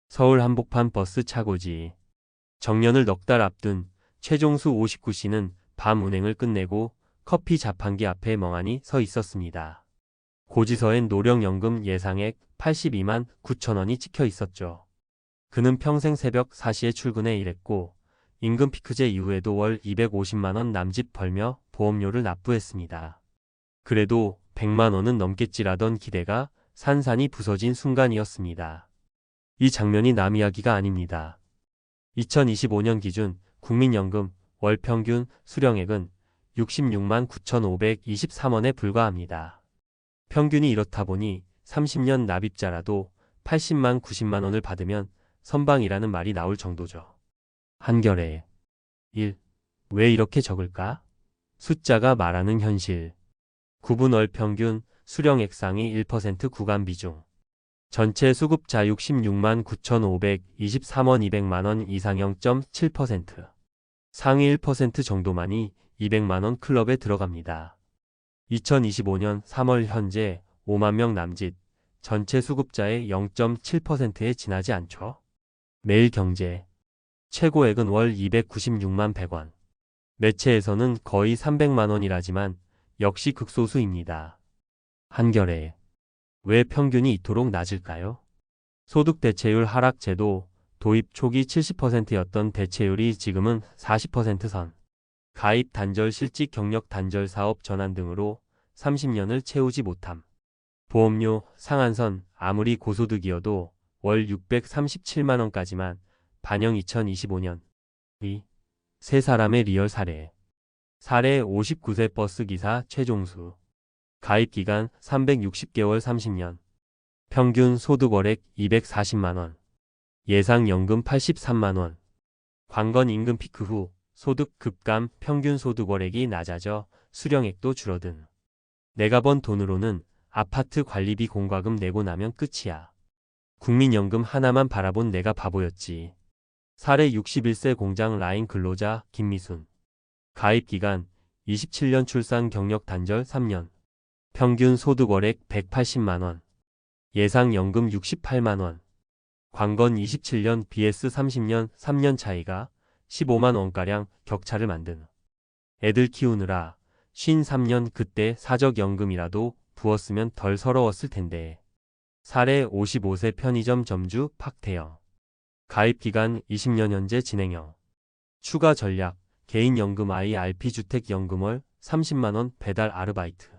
서울 한복판 버스 차고지. 정년을 넉 달 앞둔 최종수 59씨는 밤 운행을 끝내고 커피 자판기 앞에 멍하니 서 있었습니다. 고지서엔 노령연금 예상액 82만 9천 원이 찍혀 있었죠. 그는 평생 새벽 4시에 출근해 일했고 임금 피크제 이후에도 월 250만 원 남짓 벌며 보험료를 납부했습니다. 그래도 100만 원은 넘겠지라던 기대가 산산이 부서진 순간이었습니다. 이 장면이 남 이야기가 아닙니다. 2025년 기준 국민연금 월 평균 수령액은 66만 9,523원에 불과합니다. 평균이 이렇다 보니 30년 납입자라도 80만 90만 원을 받으면 선방이라는 말이 나올 정도죠. 한겨레 1. 왜 이렇게 적을까? 숫자가 말하는 현실. 구분 월 평균 수령액 상위 1% 구간 비중. 전체 수급자 66만 9,523원 200만 원 이상 0.7%. 상위 1% 정도만이 200만 원 클럽에 들어갑니다. 2025년 3월 현재 5만 명 남짓, 전체 수급자의 0.7%에 지나지 않죠. 매일경제. 최고액은 월 296만 100원. 매체에서는 거의 300만 원이라지만 역시 극소수입니다. 한겨레. 왜 평균이 이토록 낮을까요? 소득 대체율 하락 제도 도입 초기 70%였던 대체율이 지금은 40% 선. 가입 단절 실직 경력 단절 사업 전환 등으로 30년을 채우지 못함. 보험료 상한선 아무리 고소득이어도 월 637만 원까지만 반영 2025년. 이 세 사람의 리얼 사례. 사례 59세 버스기사 최종수. 가입 기간 360개월 30년. 평균 소득월액 240만 원. 예상 연금 83만 원. 관건 임금 피크 후 소득 급감 평균 소득월액이 낮아져 수령액도 줄어든. 내가 번 돈으로는 아파트 관리비 공과금 내고 나면 끝이야. 국민연금 하나만 바라본 내가 바보였지. 사례 61세 공장 라인 근로자 김미순. 가입 기간 27년 출산 경력 단절 3년. 평균 소득월액 180만 원. 예상 연금 68만 원. 관건 27년 vs 30년 3년 차이가 15만 원가량 격차를 만든. 애들 키우느라 53년 그때 사적연금이라도 부었으면 덜 서러웠을 텐데. 사례 55세 편의점 점주 박태영. 가입 기간 20년 현재 진행형. 추가 전략 개인연금 IRP주택연금월 30만 원 배달 아르바이트.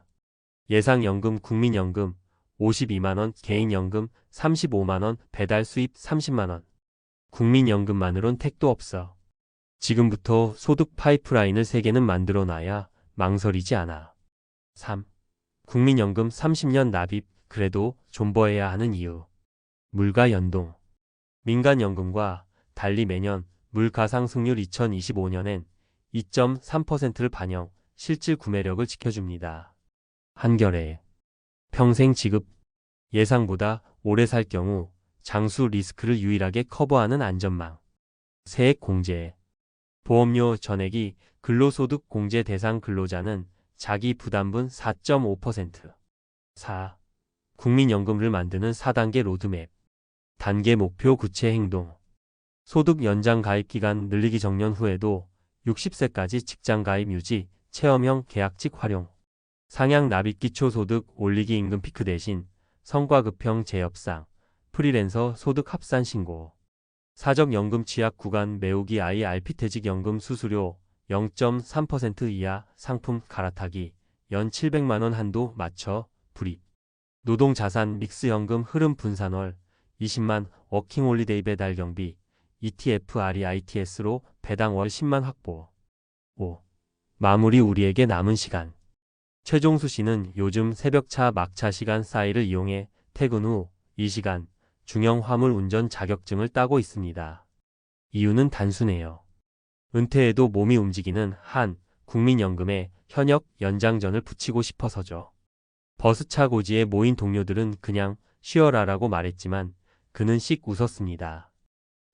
예상연금 국민연금 52만 원 개인연금 35만 원 배달 수입 30만 원. 국민연금만으론 택도 없어. 지금부터 소득 파이프라인을 3개는 만들어 놔야 망설이지 않아. 3. 국민연금 30년 납입 그래도 존버해야 하는 이유. 물가 연동. 민간연금과 달리 매년 물가 상승률 2025년엔 2.3%를 반영, 실질 구매력을 지켜줍니다. 한겨레. 평생 지급. 예상보다 오래 살 경우 장수 리스크를 유일하게 커버하는 안전망. 세액 공제. 보험료 전액이 근로소득 공제 대상 근로자는 자기 부담분 4.5%. 4. 국민연금을 만드는 4단계 로드맵. 단계 목표 구체 행동. 소득 연장 가입 기간 늘리기 정년 후에도 60세까지 직장 가입 유지, 체험형 계약직 활용. 상향 납입 기초소득 올리기 임금 피크 대신 성과급형 재협상, 프리랜서 소득 합산 신고. 사적연금 취약 구간 메우기 IRP 퇴직연금 수수료 0.3% 이하 상품 갈아타기 연 700만 원 한도 맞춰 불입. 노동자산 믹스연금 흐름 분산월 20만 워킹홀리데이 배달 경비 ETF REITS로 배당 월 10만 확보. 5. 마무리 우리에게 남은 시간. 최종수 씨는 요즘 새벽차 막차 시간 사이를 이용해 퇴근 후 이 시간 중형 화물 운전 자격증을 따고 있습니다. 이유는 단순해요. 은퇴해도 몸이 움직이는 한 국민연금에 현역 연장전을 붙이고 싶어서죠. 버스차 고지에 모인 동료들은 그냥 쉬어라라고 말했지만 그는 씩 웃었습니다.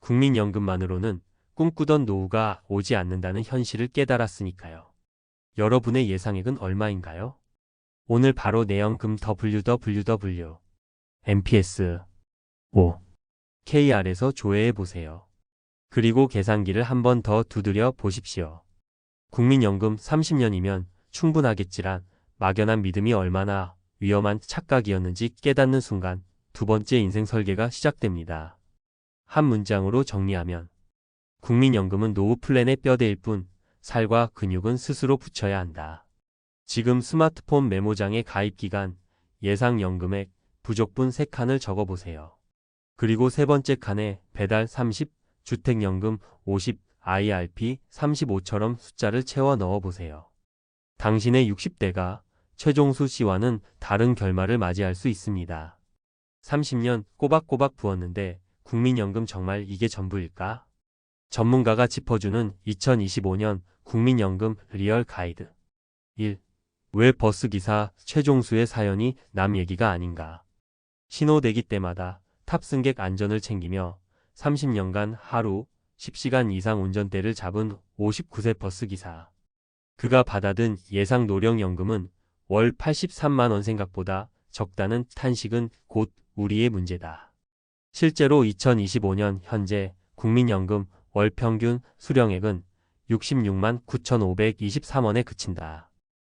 국민연금만으로는 꿈꾸던 노후가 오지 않는다는 현실을 깨달았으니까요. 여러분의 예상액은 얼마인가요? 오늘 바로 내연금 www.mps 5 KR에서 조회해 보세요. 그리고 계산기를 한 번 더 두드려 보십시오. 국민연금 30년이면 충분하겠지란 막연한 믿음이 얼마나 위험한 착각이었는지 깨닫는 순간 두 번째 인생 설계가 시작됩니다. 한 문장으로 정리하면 국민연금은 노후 플랜의 뼈대일 뿐 살과 근육은 스스로 붙여야 한다. 지금 스마트폰 메모장에 가입기간, 예상연금액, 부족분 3칸을 적어보세요. 그리고 세 번째 칸에 배달 30, 주택연금 50, IRP 35처럼 숫자를 채워 넣어보세요. 당신의 60대가 최종수 씨와는 다른 결말을 맞이할 수 있습니다. 30년 꼬박꼬박 부었는데 국민연금 정말 이게 전부일까? 전문가가 짚어주는 2025년 국민연금 리얼 가이드. 1. 왜 버스기사 최종수의 사연이 남 얘기가 아닌가? 신호대기 때마다 탑승객 안전을 챙기며 30년간 하루 10시간 이상 운전대를 잡은 59세 버스기사. 그가 받아든 예상 노령연금은 월 83만 원. 생각보다 적다는 탄식은 곧 우리의 문제다. 실제로 2025년 현재 국민연금 월 평균 수령액은 66만 9,523원에 그친다.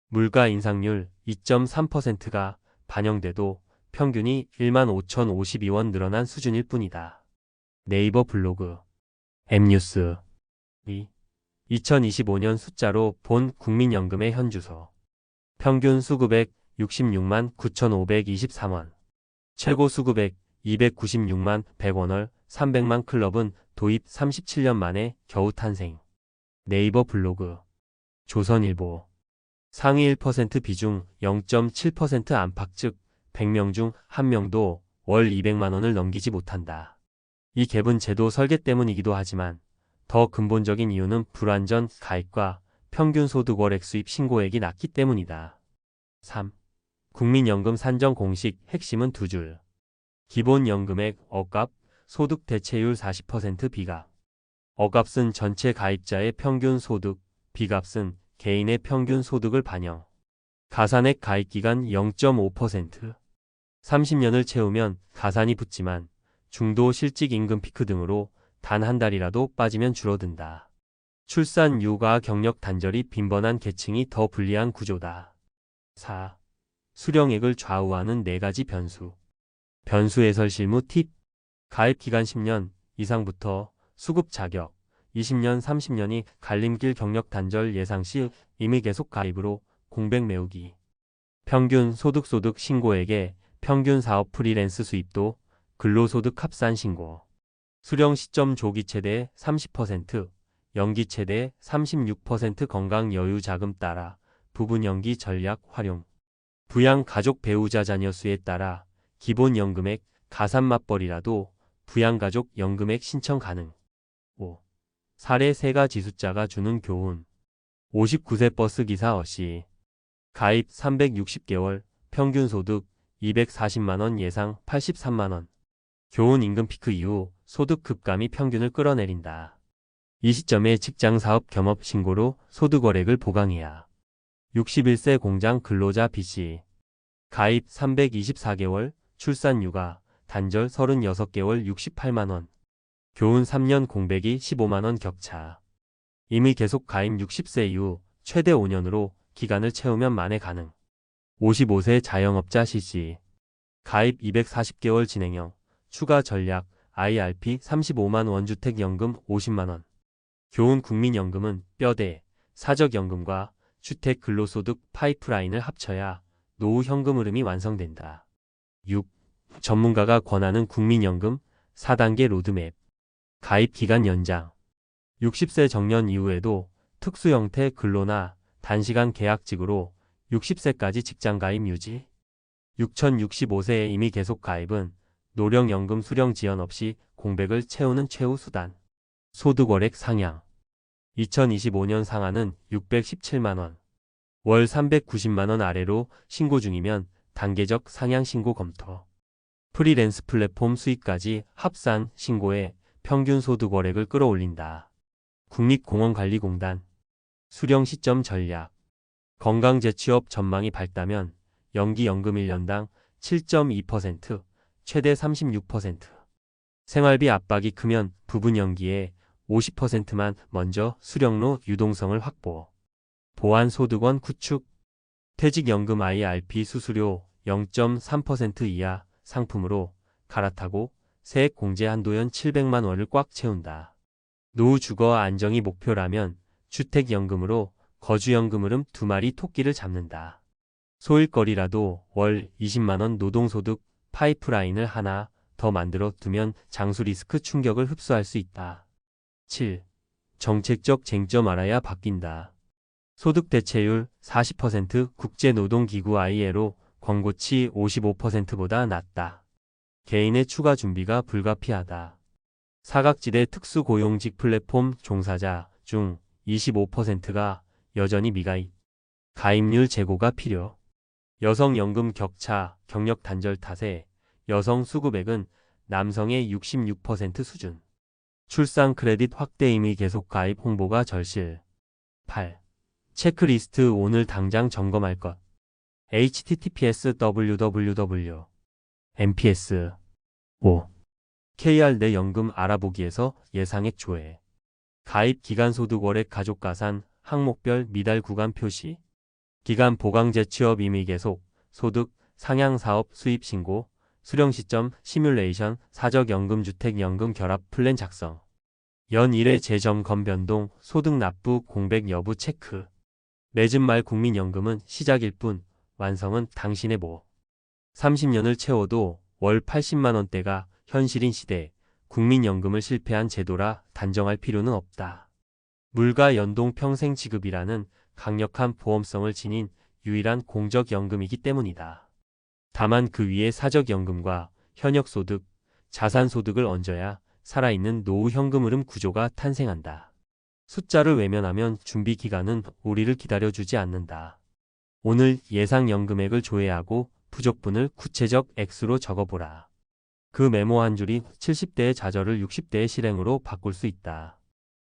물가 인상률 2.3%가 반영돼도 평균이 1만 5,052원 늘어난 수준일 뿐이다. 네이버 블로그 M뉴스 2025년 숫자로 본 국민연금의 현주소. 평균 수급액 66만 9,523원. 최고 수급액 296만 100원을 300만 클럽은 도입 37년 만에 겨우 탄생. 네이버 블로그 조선일보 상위 1% 비중 0.7% 안팎 즉 100명 중 1명도 월 200만 원을 넘기지 못한다. 이 갭은 제도 설계 때문이기도 하지만 더 근본적인 이유는 불완전 가입과 평균 소득 월액 수입 신고액이 낮기 때문이다. 3. 국민연금 산정 공식 핵심은 두 줄. 기본연금액 억값, 소득 대체율 40% 비값. 억값은 전체 가입자의 평균 소득, 비값은 개인의 평균 소득을 반영. 가산액 가입기간 0.5%. 30년을 채우면 가산이 붙지만 중도 실직 임금 피크 등으로 단 한 달이라도 빠지면 줄어든다. 출산, 육아, 경력 단절이 빈번한 계층이 더 불리한 구조다. 4. 수령액을 좌우하는 4가지 변수. 변수 해설 실무 팁. 가입 기간 10년 이상부터 수급 자격, 20년, 30년이 갈림길 경력 단절 예상 시 이미 계속 가입으로 공백 메우기. 평균 소득 신고액에 평균 사업 프리랜스 수입도 근로소득 합산 신고. 수령 시점 조기 최대 30%, 연기 최대 36% 건강 여유 자금 따라 부분 연기 전략 활용. 부양 가족 배우자 자녀 수에 따라 기본 연금액 가산 맞벌이라도 부양가족 연금액 신청 가능. 5. 사례 3가지 숫자가 주는 교훈. 59세 버스기사 어씨. 가입 360개월, 평균 소득 240만원 예상 83만원. 교훈 임금 피크 이후 소득 급감이 평균을 끌어내린다. 이 시점에 직장 사업 겸업 신고로 소득 월액을 보강해야. 61세 공장 근로자 B씨. 가입 324개월, 출산 육아, 단절 36개월 68만원. 교훈 3년 공백이 15만원 격차. 이미 계속 가입 60세 이후 최대 5년으로 기간을 채우면 만회 가능. 55세 자영업자 C씨. 가입 240개월 진행형, 추가 전략, IRP 35만 원주택연금 50만원. 교훈 국민연금은 뼈대, 사적연금과 주택 근로소득 파이프라인을 합쳐야 노후 현금 흐름이 완성된다. 6. 전문가가 권하는 국민연금 4단계 로드맵. 가입 기간 연장. 60세 정년 이후에도 특수 형태 근로나 단시간 계약직으로 60세까지 직장 가입 유지. 6065세에 이미 계속 가입은 노령연금 수령 지연 없이 공백을 채우는 최후 수단. 소득월액 상향. 2025년 상한은 617만원. 월 390만원 아래로 신고 중이면 단계적 상향 신고 검토. 프리랜스 플랫폼 수익까지 합산 신고해 평균 소득 월액을 끌어올린다. 국립공원관리공단. 수령 시점 전략. 건강 재취업 전망이 밝다면 연기 연금 1년당 7.2%, 최대 36%. 생활비 압박이 크면 부분 연기에 50%만 먼저 수령로 유동성을 확보. 보완 소득원 구축. 퇴직연금 IRP 수수료 0.3% 이하 상품으로 갈아타고 세액 공제 한도연 700만 원을 꽉 채운다. 노후 주거 안정이 목표라면 주택연금으로 거주연금 흐름 2마리 토끼를 잡는다. 소일거리라도 월 20만 원 노동소득 파이프라인을 하나 더 만들어 두면 장수 리스크 충격을 흡수할 수 있다. 7. 정책적 쟁점 알아야 바뀐다. 소득 대체율 40% 국제노동기구 ILO 권고치 55%보다 낮다. 개인의 추가 준비가 불가피하다. 사각지대 특수고용직 플랫폼 종사자 중 25%가 여전히 미가입. 가입률 제고가 필요. 여성연금 격차, 경력 단절 탓에 여성 수급액은 남성의 66% 수준. 출산 크레딧 확대 이미 계속 가입 홍보가 절실. 8. 체크리스트 오늘 당장 점검할 것. https://www. mps. 5. KR 내 연금 알아보기에서 예상액 조회. 가입 기간 소득 월액 가족 가산 항목별 미달 구간 표시. 기간 보강 재취업 이미 계속 소득 상향 사업 수입 신고 수령 시점 시뮬레이션 사적연금 주택연금 결합 플랜 작성. 연 1회 재점검 변동 소득 납부 공백 여부 체크. 맺은 말 국민연금은 시작일 뿐 완성은 당신의 몫. 30년을 채워도 월 80만 원대가 현실인 시대 국민연금을 실패한 제도라 단정할 필요는 없다. 물가 연동 평생 지급이라는 강력한 보험성을 지닌 유일한 공적연금이기 때문이다. 다만 그 위에 사적연금과 현역소득, 자산소득을 얹어야 살아있는 노후 현금 흐름 구조가 탄생한다. 숫자를 외면하면 준비기간은 우리를 기다려주지 않는다. 오늘 예상연금액을 조회하고 부족분을 구체적 액수로 적어보라. 그 메모 한 줄이 70대의 좌절을 60대의 실행으로 바꿀 수 있다.